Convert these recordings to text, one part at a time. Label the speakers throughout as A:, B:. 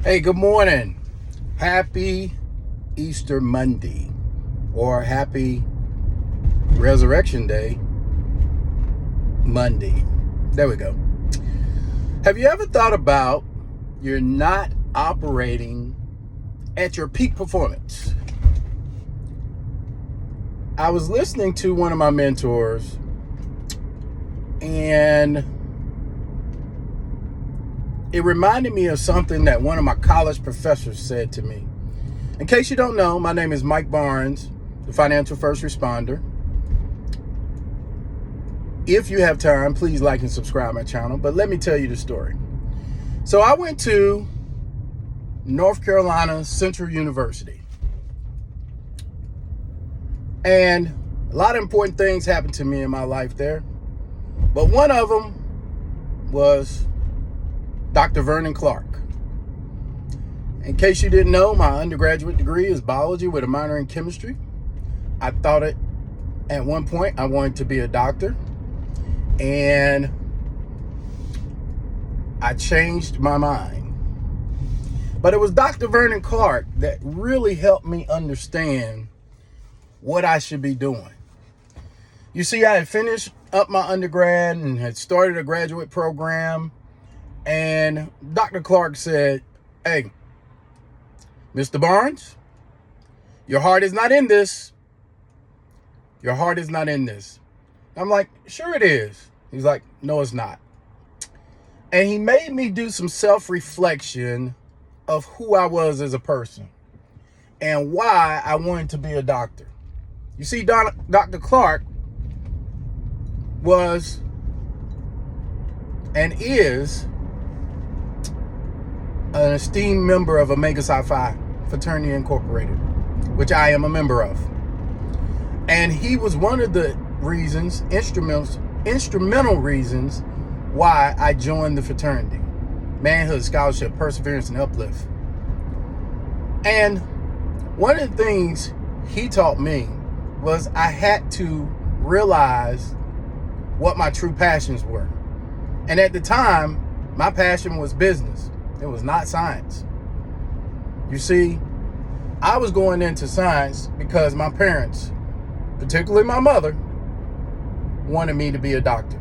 A: Hey, good morning. Happy Easter Monday or happy Resurrection Day Monday. There we go. Have you ever thought about you're not operating at your peak performance? I was listening to one of my mentors and it reminded me of something that one of my college professors said to me. In case you don't know, my name is Mike Barnes, the financial first responder. If you have time, please like and subscribe my channel. But let me tell you the story. So I went to North Carolina Central University. And a lot of important things happened to me in my life there. But one of them was Dr. Vernon Clark. In case you didn't know, my undergraduate degree is biology with a minor in chemistry. I thought at one point I wanted to be a doctor, and I changed my mind. But it was Dr. Vernon Clark that really helped me understand what I should be doing. You see, I had finished up my undergrad and had started a graduate program. And Dr. Clark said, "Hey, Mr. Barnes, your heart is not in this. Your heart is not in this." I'm like, "Sure it is." He's like, "No, it's not." And he made me do some self-reflection of who I was as a person and why I wanted to be a doctor. You see, Dr. Clark was and is an esteemed member of Omega Psi Phi Fraternity Incorporated, which I am a member of. And he was one of the reasons, instrumental reasons why I joined the fraternity. Manhood, scholarship, perseverance, and uplift. And one of the things he taught me was I had to realize what my true passions were. And at the time, my passion was business. It was not science. You see, I was going into science because my parents, particularly my mother, wanted me to be a doctor.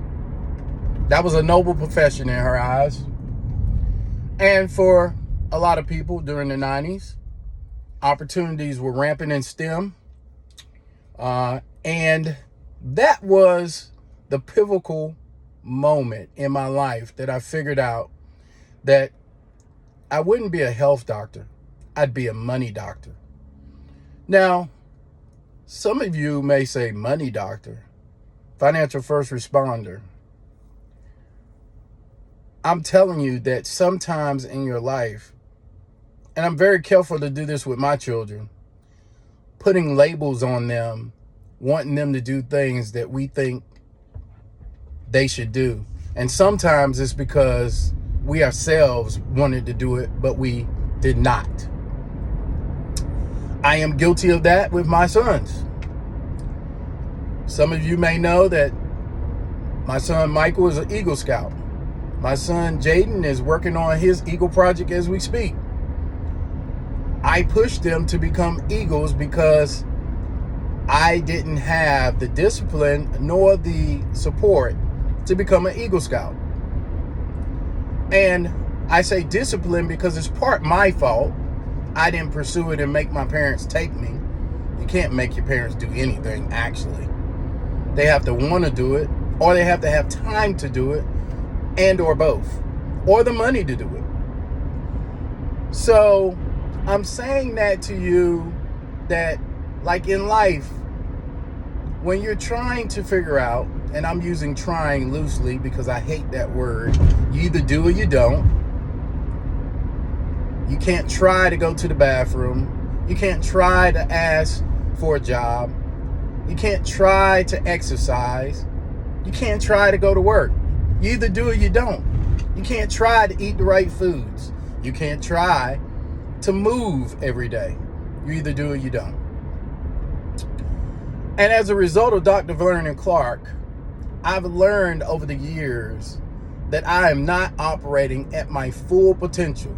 A: That was a noble profession in her eyes. And for a lot of people during the 90s, opportunities were rampant in STEM. And that was the pivotal moment in my life that I figured out that I wouldn't be a health doctor. I'd be a money doctor. Now, some of you may say money doctor, financial first responder. I'm telling you that sometimes in your life, and I'm very careful to do this with my children, putting labels on them, wanting them to do things that we think they should do. And sometimes it's because we ourselves wanted to do it, but we did not. I am guilty of that with my sons. Some of you may know that my son Michael is an Eagle Scout. My son Jaden is working on his Eagle project as we speak. I pushed them to become Eagles because I didn't have the discipline nor the support to become an Eagle Scout. And I say discipline because it's part my fault. I didn't pursue it and make my parents take me. You can't make your parents do anything, actually. They have to want to do it, or they have to have time to do it, and or both, or the money to do it. So I'm saying that to you that, like in life, when you're trying to figure out, and I'm using trying loosely because I hate that word, you either do or you don't. You can't try to go to the bathroom. You can't try to ask for a job. You can't try to exercise. You can't try to go to work. You either do or you don't. You can't try to eat the right foods. You can't try to move every day. You either do or you don't. And as a result of Dr. Vernon Clark, I've learned over the years that I am not operating at my full potential.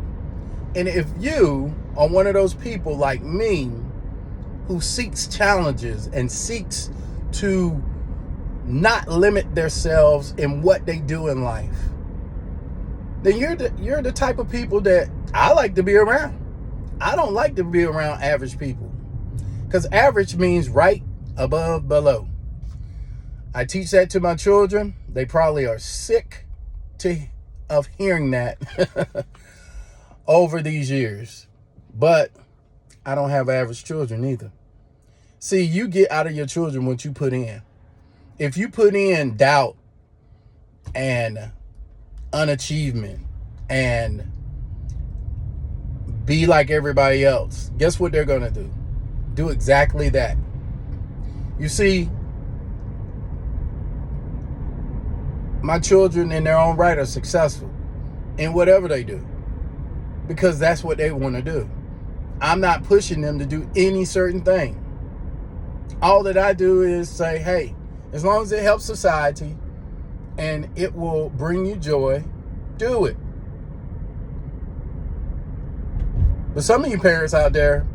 A: And if you are one of those people like me who seeks challenges and seeks to not limit themselves in what they do in life, then you're the type of people that I like to be around. I don't like to be around average people, because average means right, above, below. I teach that to my children. They probably are sick of hearing that over these years. But I don't have average children either. See, you get out of your children what you put in. If you put in doubt and unachievement and be like everybody else, guess what they're going to do? Do exactly that. You see, my children in their own right are successful in whatever they do, because that's what they want to do. I'm not pushing them to do any certain thing. All that I do is say, hey, as long as it helps society and it will bring you joy, do it. But some of you parents out there,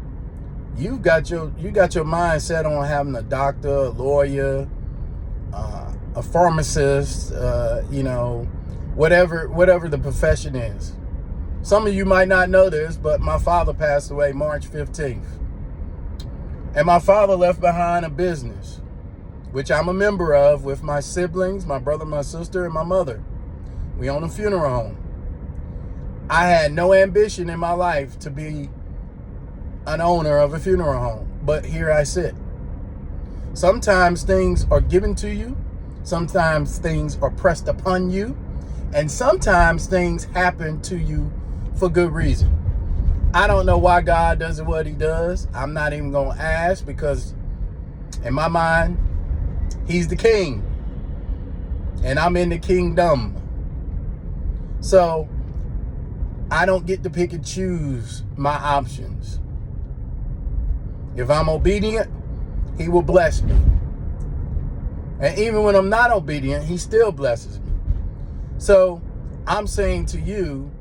A: you got your mind set on having a doctor, a lawyer, a pharmacist, whatever the profession is. Some of you might not know this, but my father passed away March 15th. And my father left behind a business, which I'm a member of, with my siblings, my brother, my sister, and my mother. We own a funeral home. I had no ambition in my life to be an owner of a funeral home, but here I sit. Sometimes things are given to you. Sometimes things are pressed upon you. And sometimes things happen to you for good reason. I don't know why God does what he does. I'm not even going to ask, because in my mind, he's the king and I'm in the kingdom. So I don't get to pick and choose my options. If I'm obedient, he will bless me. And even when I'm not obedient, he still blesses me. So I'm saying to you,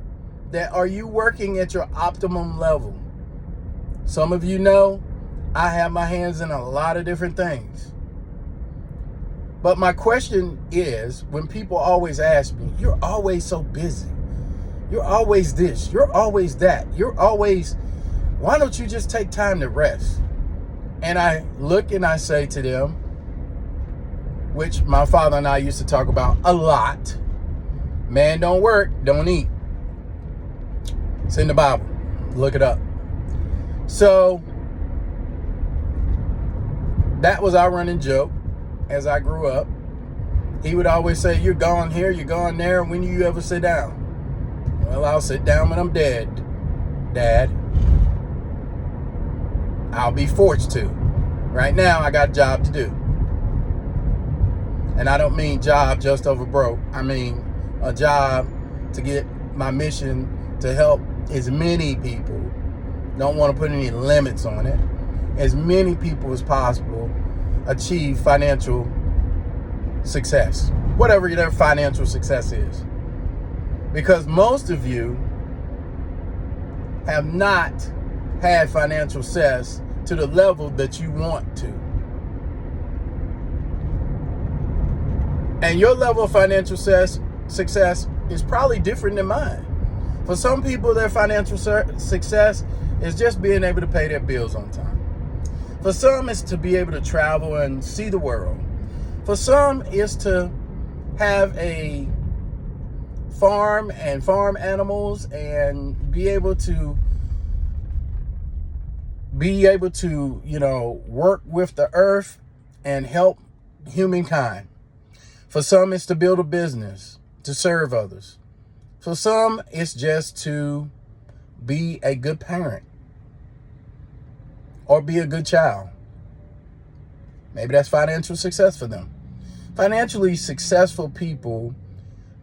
A: that are you working at your optimum level? Some of you know I have my hands in a lot of different things. But my question is, when people always ask me, you're always so busy. You're always this. You're always that. You're always, why don't you just take time to rest? And I look and I say to them, which my father and I used to talk about a lot, man don't work, don't eat. It's in the Bible. Look it up. So that was our running joke as I grew up. He would always say, you're gone here, you're gone there. When do you ever sit down? Well, I'll sit down when I'm dead, Dad. I'll be forced to. Right now, I got a job to do. And I don't mean job just over broke. I mean a job to get my mission to help as many people, don't want to put any limits on it, as many people as possible achieve financial success, whatever their financial success is. Because most of you have not had financial success to the level that you want to. And your level of financial success is probably different than mine. For some people, their financial success is just being able to pay their bills on time. For some, it's to be able to travel and see the world. For some, it's to have a farm and farm animals and be able to work with the earth and help humankind. For some, it's to build a business, to serve others. For some, it's just to be a good parent or be a good child. Maybe that's financial success for them. Financially successful people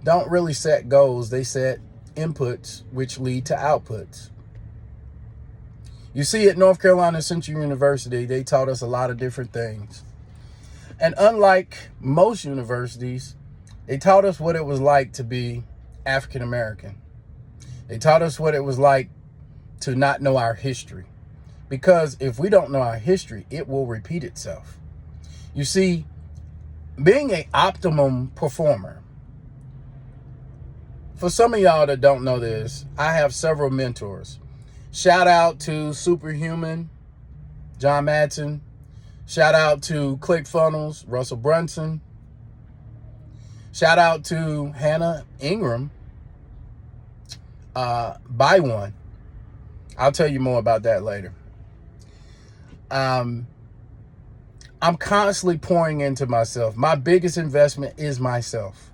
A: don't really set goals. They set inputs which lead to outputs. You see, at North Carolina Central University, they taught us a lot of different things. And unlike most universities, they taught us what it was like to be African American. They taught us what it was like to not know our history. Because if we don't know our history, it will repeat itself. You see, being an optimum performer, for some of y'all that don't know this, I have several mentors. Shout out to Superhuman, John Madsen. Shout out to ClickFunnels, Russell Brunson. Shout out to Hannah Ingram. Buy one. I'll tell you more about that later. I'm constantly pouring into myself. My biggest investment is myself.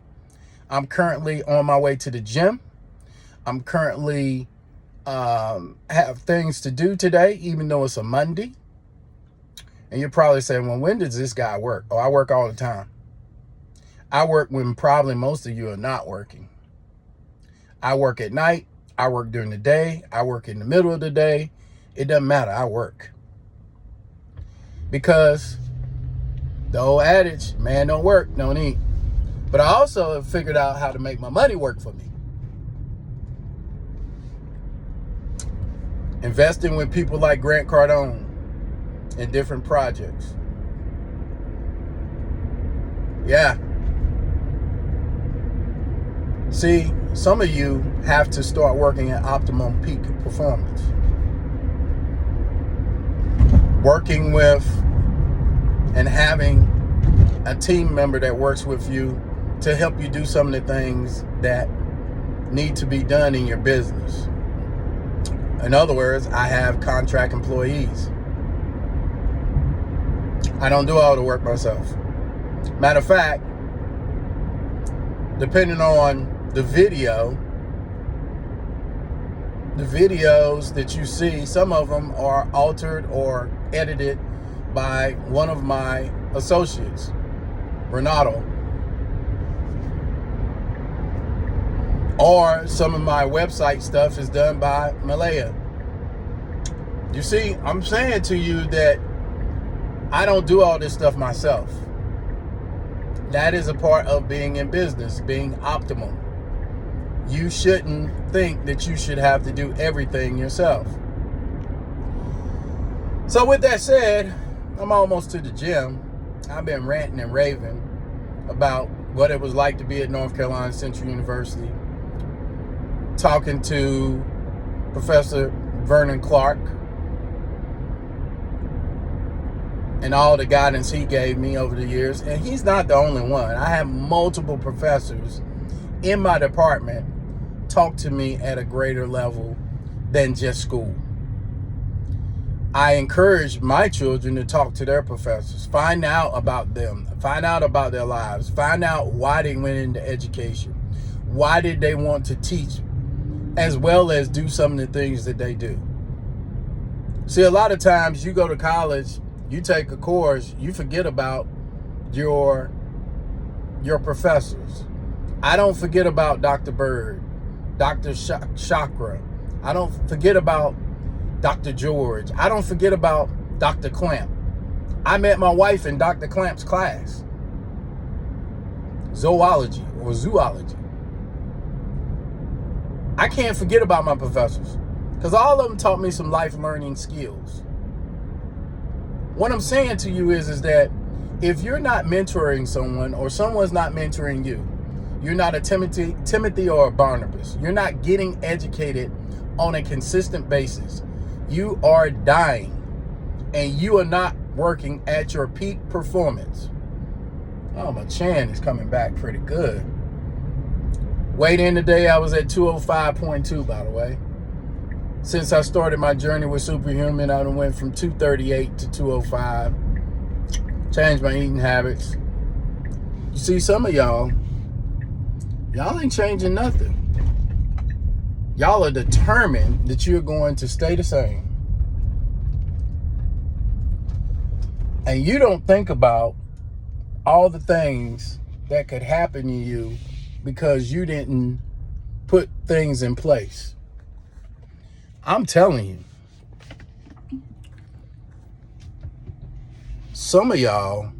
A: I'm currently on my way to the gym. I'm currently have things to do today, even though it's a Monday. And you're probably saying, well, when does this guy work? Oh, I work all the time. I work when probably most of you are not working. I work at night. I work during the day. I work in the middle of the day. It doesn't matter. I work. Because the old adage, man don't work, don't eat. But I also have figured out how to make my money work for me. Investing with people like Grant Cardone in different projects. Yeah. See, some of you have to start working at optimum peak performance. Working with and having a team member that works with you to help you do some of the things that need to be done in your business. In other words, I have contract employees. I don't do all the work myself. Matter of fact, depending on the videos that you see, some of them are altered or edited by one of my associates, Renato. Or some of my website stuff is done by Malaya. You see, I'm saying to you that I don't do all this stuff myself. That is a part of being in business, being optimal. You shouldn't think that you should have to do everything yourself. So with that said, I'm almost to the gym. I've been ranting and raving about what it was like to be at North Carolina Central University, talking to Professor Vernon Clark and all the guidance he gave me over the years. And he's not the only one. I have multiple professors in my department talk to me at a greater level than just school. I encourage my children to talk to their professors, find out about them, find out about their lives, find out why they went into education, why did they want to teach, as well as do some of the things that they do. See, a lot of times you go to college, you take a course, you forget about your professors. I don't forget about Dr. Bird, Dr. Chakra. I don't forget about Dr. George. I don't forget about Dr. Clamp. I met my wife in Dr. Clamp's class. Zoology or zoology. I can't forget about my professors because all of them taught me some life learning skills. What I'm saying to you is that if you're not mentoring someone or someone's not mentoring you, you're not a Timothy or a Barnabas. You're not getting educated on a consistent basis. You are dying and you are not working at your peak performance. Oh, my chin is coming back pretty good. Weight in today, I was at 205.2, by the way. Since I started my journey with Superhuman, I went from 238 to 205. Changed my eating habits. You see, some of y'all ain't changing nothing. Y'all are determined that you're going to stay the same. And you don't think about all the things that could happen to you because you didn't put things in place. I'm telling you, some of y'all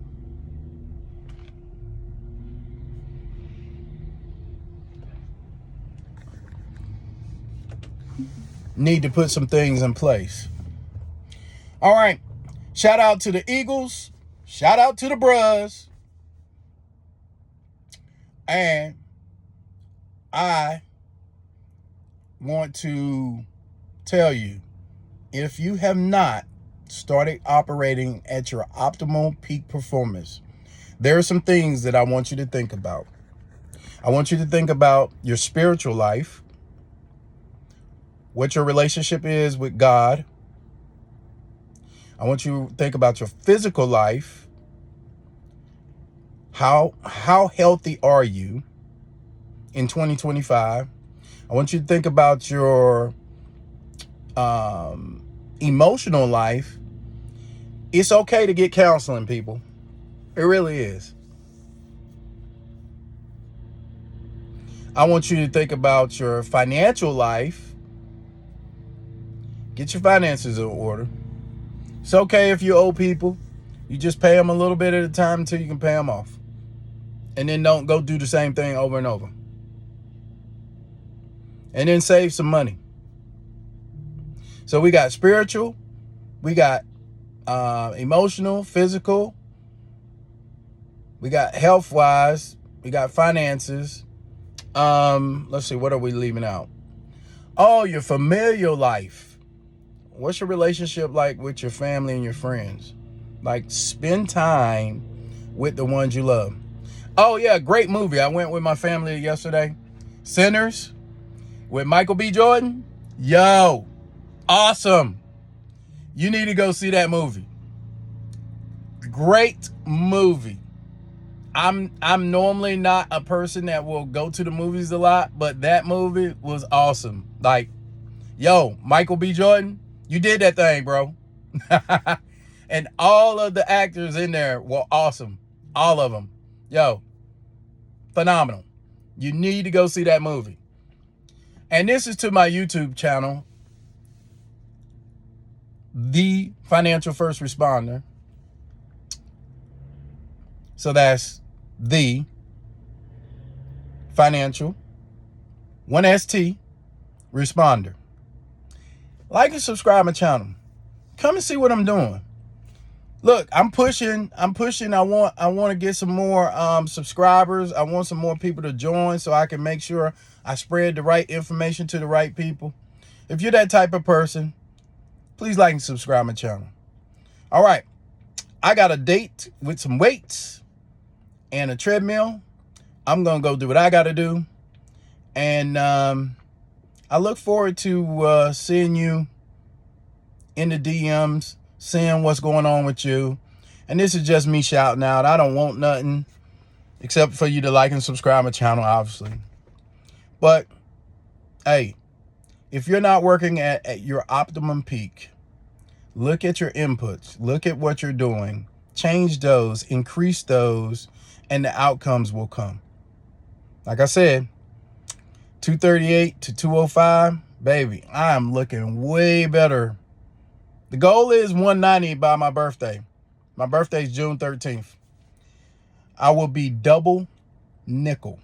A: need to put some things in place. All right. Shout out to the Eagles. Shout out to the Bruz. And I want to tell you, if you have not started operating at your optimal peak performance, there are some things that I want you to think about. I want you to think about your spiritual life, what your relationship is with God. I want you to think about your physical life. How healthy are you in 2025? I want you to think about your emotional life. It's okay to get counseling, people. It really is. I want you to think about your financial life. Get your finances in order. It's okay if you owe people. You just pay them a little bit at a time until you can pay them off. And then don't go do the same thing over and over. And then save some money. So we got spiritual, we got emotional, physical, we got health-wise, we got finances. Let's see, what are we leaving out? Oh, your familial life. What's your relationship like with your family and your friends? Like, spend time with the ones you love. Oh yeah, great movie. I went with my family yesterday. Sinners with Michael B. Jordan. Yo, awesome. You need to go see that movie. Great movie. I'm normally not a person that will go to the movies a lot, but that movie was awesome. Like, yo, Michael B. Jordan, you did that thing, bro. And all of the actors in there were awesome. All of them. Yo, phenomenal. You need to go see that movie. And this is to my YouTube channel, The Financial First Responder. So that's The Financial, 1ST, Responder. Like and subscribe my channel. Come and see what I'm doing. Look, I'm pushing. I want to get some more subscribers. I want some more people to join so I can make sure I spread the right information to the right people. If you're that type of person, please like and subscribe my channel. All right. I got a date with some weights and a treadmill. I'm going to go do what I got to do. And I look forward to seeing you in the DMs, seeing what's going on with you. And this is just me shouting out. I don't want nothing except for you to like and subscribe my channel, obviously. But, hey, if you're not working at your optimum peak, look at your inputs. Look at what you're doing. Change those, increase those, and the outcomes will come. Like I said, 238 to 205, baby, I am looking way better. The goal is 190 by my birthday. My birthday is June 13th. I will be double nickel.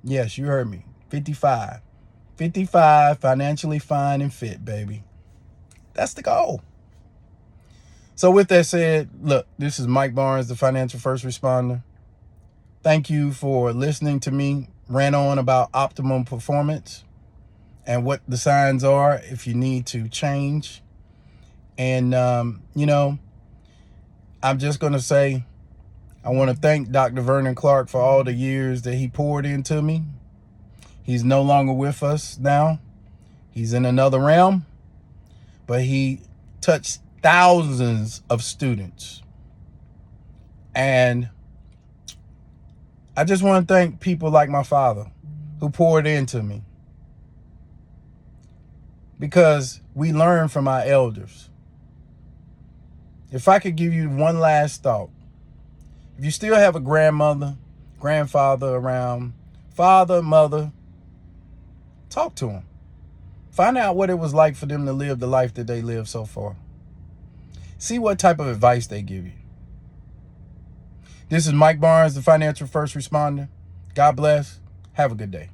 A: Yes, you heard me. 55. 55, financially fine and fit, baby. That's the goal. So with that said, look, this is Mike Barnes, the Financial First Responder. Thank you for listening to me rant on about optimum performance and what the signs are if you need to change. And, you know, I'm just going to say, I want to thank Dr. Vernon Clark for all the years that he poured into me. He's no longer with us now. He's in another realm, but he touched thousands of students. And I just want to thank people like my father who poured into me, because we learn from our elders. If I could give you one last thought, if you still have a grandmother, grandfather around, father, mother, talk to them. Find out what it was like for them to live the life that they lived so far. See what type of advice they give you. This is Mike Barnes, the Financial First Responder. God bless. Have a good day.